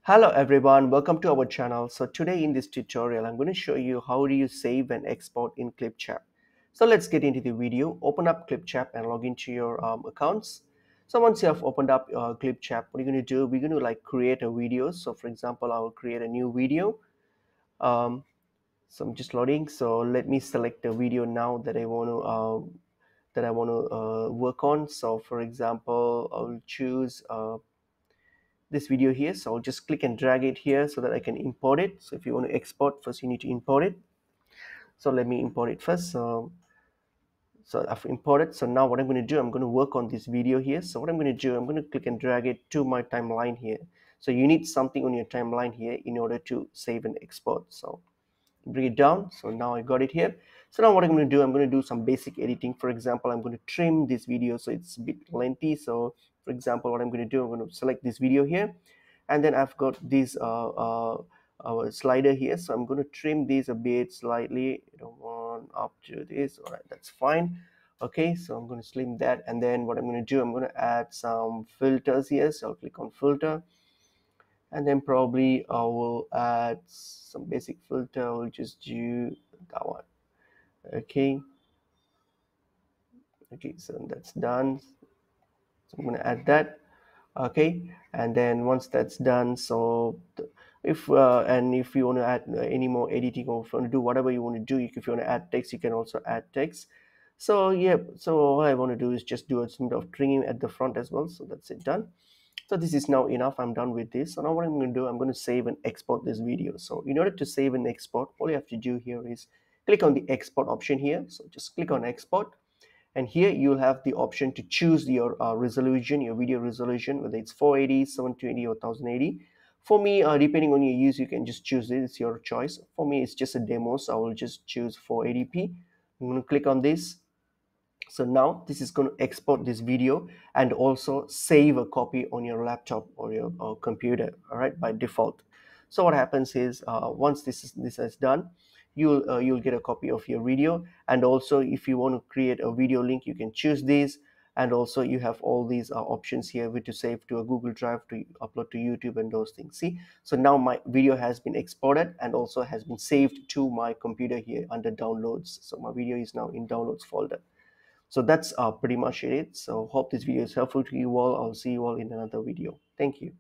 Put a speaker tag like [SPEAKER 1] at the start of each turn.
[SPEAKER 1] Hello everyone, welcome to our channel. So today in this tutorial, I'm going to show you how do you save and export in Clipchamp. So let's get into the video. Open up Clipchamp and log into your accounts. So once you have opened up Clipchamp, what are you going to do? We're going to create a video. So for example, I will create a new video. Um, so I'm just loading. So let me select the video now that I want to work on. So for example, I'll choose this video here, so I'll just click and drag it here so that I can import it. So if you want to export, first you need to import it. So let me import it first. So I've imported. So now what I'm going to do, I'm going to work on this video here. So what I'm going to do, I'm going to click and drag it to my timeline here. So you need something on your timeline here in order to save and export. So bring it down. So now I got it here. So now what I'm going to do, I'm going to do some basic editing. For example, I'm going to trim this video so it's a bit lengthy. So for example, what I'm going to do, I'm going to select this video here, and then I've got this slider here. So I'm going to trim this a bit slightly. I don't want up to this. All right, that's fine. Okay, so I'm going to slim that, and then what I'm going to do, I'm going to add some filters here. So I'll click on filter, and then probably I will add some basic filter. I'll just do that one. Okay, so that's done. So I'm going to add that. Okay, and then once that's done, so if you want to add any more editing, or if you want to do whatever you want to do, if you want to add text, you can also add text. So yeah, so all I want to do is just do a bit of trimming at the front as well. So that's it, done. So this is now enough. I'm done with this. So now what I'm going to do, I'm going to save and export this video. So in order to save and export, all you have to do here is click on the export option here. So just click on export, and here you'll have the option to choose your resolution, your video resolution, whether it's 480, 720, or 1080. For me, depending on your use, you can just choose it. It's your choice. For me, it's just a demo, so I will just choose 480p. I'm going to click on this. So now this is going to export this video and also save a copy on your laptop or your computer, all right, by default. So what happens is once this is done, you'll get a copy of your video. And also if you want to create a video link, you can choose this. And also you have all these options here to save to a Google Drive, to upload to YouTube, and those things. See, so now my video has been exported and also has been saved to my computer here under downloads. So my video is now in downloads folder. So that's pretty much it. So hope this video is helpful to you all. I'll see you all in another video. Thank you.